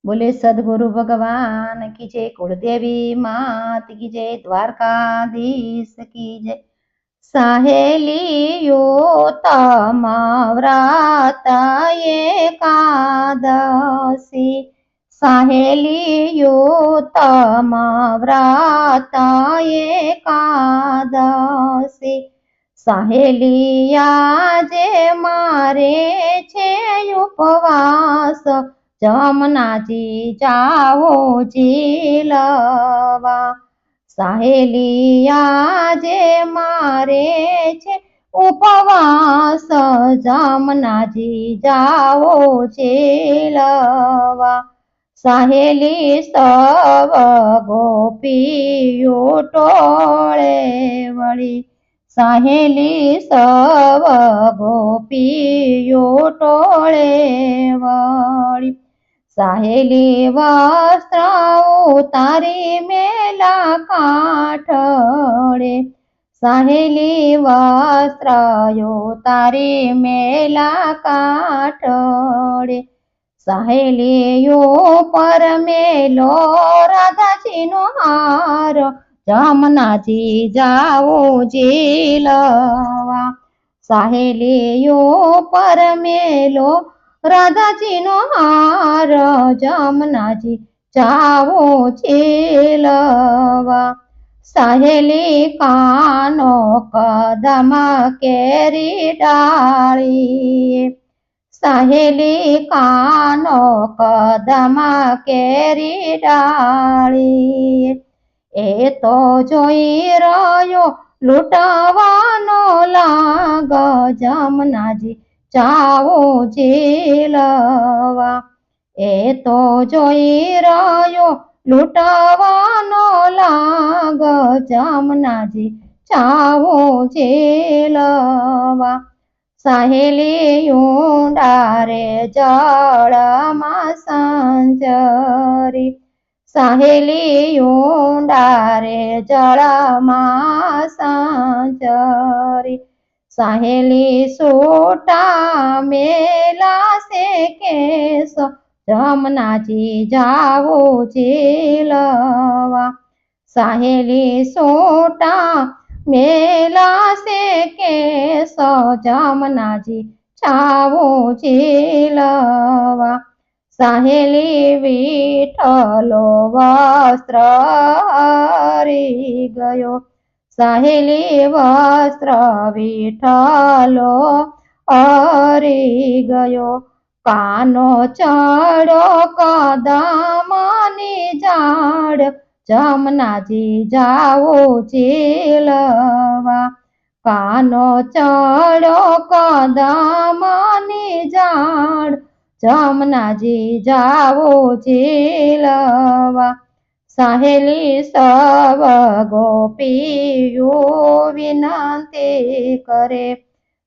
बोले सदगुरु भगवान की जय, कुलदेवी मात की जय, द्वारकाधीश की जय। सहेलियो तमाव्रता एकादशी, सहेलियो तमाव्रता एकादशी। सहेलिया जे मारे छे उपवास, जमनाजी जाओ झीलवा। सहेलिया जे मारे छे उपवास, जमनाजी जाओ झीलवा। सहेली सब गोपीओ टोळे वળી, सहेली सब गोपीओ टोळे वળી। सहेली वस्त्र उतारी मेला काठड़े, सहेली वस्त्र उतारी मेला काठड़े। सहेलियो पर मेलो राधाजी नो हार, जमनाजी जाओ झीलवा। सहेलियो पर मेलो राधाजी नो हार, जमनाजी जाओ झीलवा। सहेली कानो कदम केरी डाली, सहेली कानो कदम केरी डाली। ए तो जोई रह्यो लूटवानो लाग, जमनाजी जाओ झीलवा। ए तो जोई रह्यो लूटवानो लाग, जमनाजी जाओ झीलवा। सहेली ऊंडारे जळमां संचरी, सहेली ऊंडारे जळमां संचरी। सहेली सूटा मेला से केस, जमनाजी जाओ झीलवा। सहेली सूटा मेला से केस, जमनाजी जाओ झीलवा। सहेली विठ्ठलो वस्त्र हरी गयो, सहेली वस्त्र विठ्ठलो हरी गयो। कानो चढ़ो कदमनी झाड़, जमनाजी जाओ झीलवा। कानो चढ़ो कदमनी झाड़, जमनाजी जाओ झीलवा। सहेली सब गोपीओ विनती करे,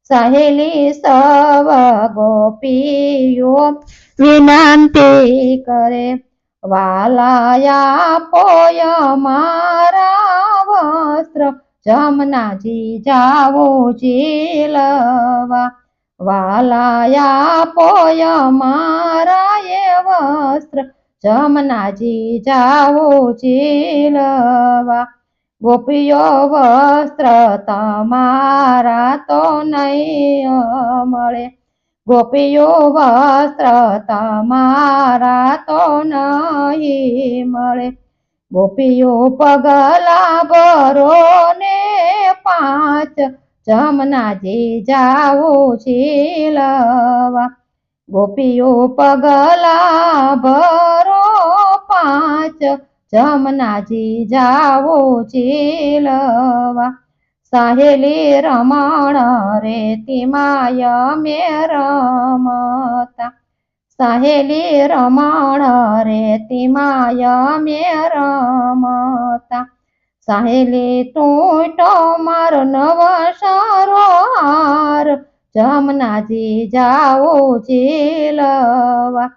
सहेली सब गोपीओ विनती करे। वालाया पोय मारा वस्त्र, जमनाजी जाओ झीलवा। वालाया पोय मारा ये वस्त्र, जमनाजी जाओ झीलवा। गोपीओ वस्त्र तमारा तो नहीं मळे, गोपीओ वस्त्र तमारा तो नहीं मळे। गोपीओ पगला भरो ने 5, जमनाजी जाओ झीलवा। गोपीओ पगला भरो 5, जमनाजी जाओ झीलवा। सहेली रमण रेती माय में रमता, सहेली रमण रेती माय में रमता। सहेली टूटो मारो नवसारो हार, जमनाजी जाओ झीलवा।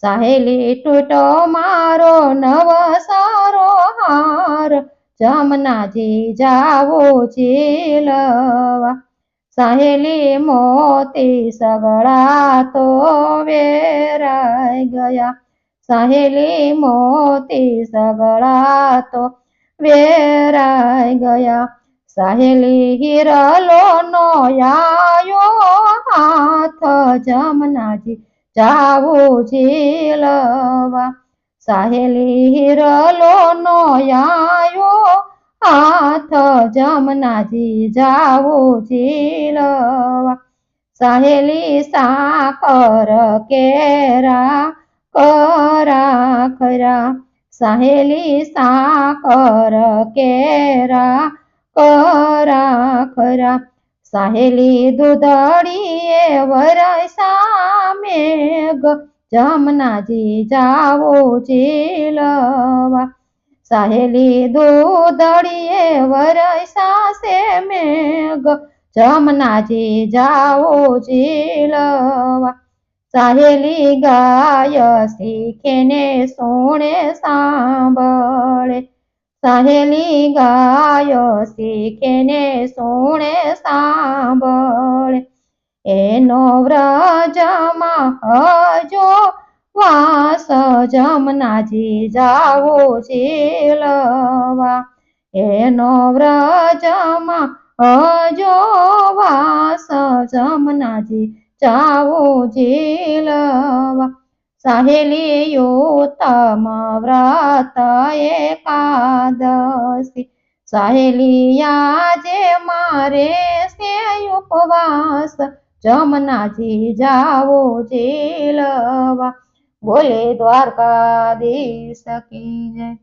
सहेली टूटो मारो नवसारो हार, जमनाजी जाओ झीलवा। सहेली मोती सगळा तो वेराई गया, સહેલી મોતી સગડા તો વેરાઈ ગયા. સહેલી હિરલો નો આયો હાથ જમનાજી જાવું ઝીલવા. સહેલી હિરલો નો આયો હાથ જમનાજી જાવું ઝીલવા. સહેલી સાકર કેરા કરા ખરા. સહેલી સાકર કેરા કરા ખરા. સહેલી દૂધડીએ વરસા મેઘ જમનાજી જાવું ઝીલવા. સહેલી દૂધડીએ વરસા સે મેઘ જમનાજી જાવું ઝીલવા. સહેલી ગાય શીખે ને સુણે સાંભળે. સહેલી ગાય શીખે ને સુણે સાંભળે. એનો વ્રજમાં હજો વાસ જમનાજી જાવું ઝીલવા. એનો વ્રજમાં હજો વાસ જમનાજી જાવું ઝીલવા. સહેલી ઉત્તમ વ્રત એકાદશી. સહેલી આજે મારે સે ઉપવાસ જમનાજી જાવું ઝીલવા. બોલે દ્વારકાધીશ કી જય.